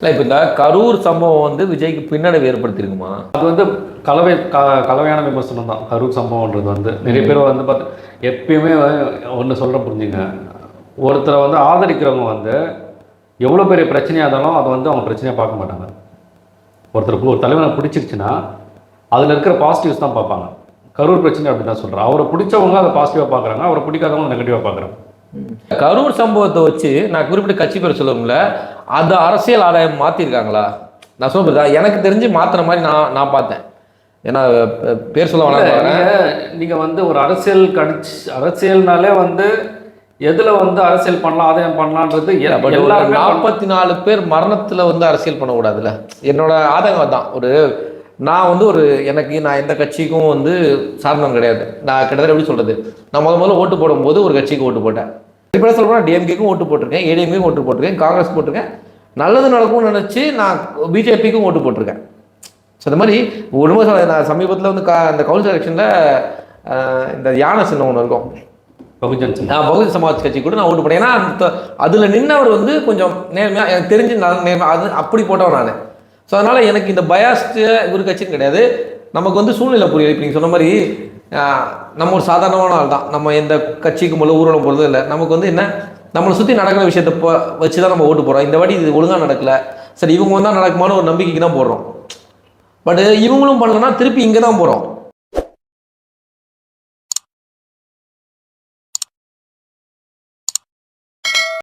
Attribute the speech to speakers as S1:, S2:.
S1: இல்லை இப்போ இந்த கரூர் சம்பவம் வந்து விஜய்க்கு பின்னடைவு ஏற்படுத்தியிருக்குமா?
S2: அது வந்து கலவையான விமர்சனம் தான். கரூர் சம்பவம்ன்றது வந்து நிறைய பேர் வந்து எப்பயுமே ஒன்று சொல்கிற புரிஞ்சுங்க, ஒருத்தரை வந்து ஆதரிக்கிறவங்க வந்து எவ்வளோ பெரிய பிரச்சனையாக இருந்தாலும் அதை வந்து அவங்க பிரச்சனையாக பார்க்க மாட்டாங்க. ஒருத்தருக்கு ஒரு தலைவனை பிடிச்சிருச்சுன்னா அதில் இருக்கிற பாசிட்டிவ்ஸ் தான் பார்ப்பாங்க. கரூர் பிரச்சனை அப்படி தான் சொல்கிறேன். அவரை பிடிச்சவங்க அதை பாசிட்டிவாக பார்க்குறாங்க, அவரை பிடிக்காதவங்க நெகட்டிவாக பார்க்குறாங்க.
S1: கரூர் சம்பவத்தை வச்சு நான் குறிப்பிட்ட கட்சி பேர் சொல்லுவோம்ல, அது அரசியல் ஆதாயம் மாற்றிருக்காங்களா? நான் சொல்றதா எனக்கு தெரிஞ்சு மாற்றின மாதிரி நான் பார்த்தேன். ஏன்னா பேர் சொல்ல வேணாம்.
S2: நீங்கள் வந்து ஒரு அரசியல்னாலே வந்து எதில் வந்து அரசியல் பண்ணலாம், ஆதாயம் பண்ணலான்றது
S1: எல்லாரும் 44 பேர் மரணத்தில் வந்து அரசியல் பண்ணக்கூடாதுல்ல. என்னோட ஆதங்கம் தான். நான் வந்து நான் எந்த கட்சிக்கும் வந்து சார்ந்தவன் கிடையாது. நான் கிட்டத்தட்ட எப்படி சொல்கிறது, நான் முதல்ல ஓட்டு போடும்போது ஒரு கட்சிக்கு ஓட்டு போட்டேன். இப்போ சொல்லப்போனால் டிஎம்கேக்கும் ஓட்டு போட்டிருக்கேன், ஏடிஎம்கேக்கும் ஓட்டு போட்டிருக்கேன், காங்கிரஸ் போட்டிருக்கேன், நல்லது நடக்கும்னு நினச்சி நான் பிஜேபிக்கும் ஓட்டு போட்டிருக்கேன். ஸோ இந்த மாதிரி உண்மை நான் சமீபத்தில் வந்து அந்த கவுன்சில் எலெக்ஷனில் இந்த யானை சின்னம் ஒன்று இருக்கும், பகுஜன் சமாஜ் கட்சி கூட நான் ஓட்டு போட்டேன். ஏன்னா அதில் நின்றவர் வந்து கொஞ்சம் நேர்மையாக எனக்கு தெரிஞ்சு நேர்மையாக அது அப்படி போட்டவன் நான். ஸோ அதனால் எனக்கு இந்த பயாஸ்டு ஒரு கட்சின்னு கிடையாது. நமக்கு வந்து சூழ்நிலை புரியுது. இப்போ நீங்கள் சொன்ன மாதிரி நம்ம ஒரு சாதாரணமான ஆள் தான். நம்ம எந்த கட்சிக்கும் போல ஊர்வலம் போகிறது இல்லை. நமக்கு வந்து என்ன, நம்மளை சுற்றி நடக்கிற விஷயத்தை வச்சு தான் நம்ம ஓட்டு போடுறோம். இந்த வாட்டி இது ஒழுங்காக நடக்கலை, சரி இவங்க வந்தால் நடக்குமான ஒரு நம்பிக்கைக்கு தான் போடுறோம். பட் இவங்களும் பண்ணலன்னா திருப்பி இங்கே தான் போகிறோம்.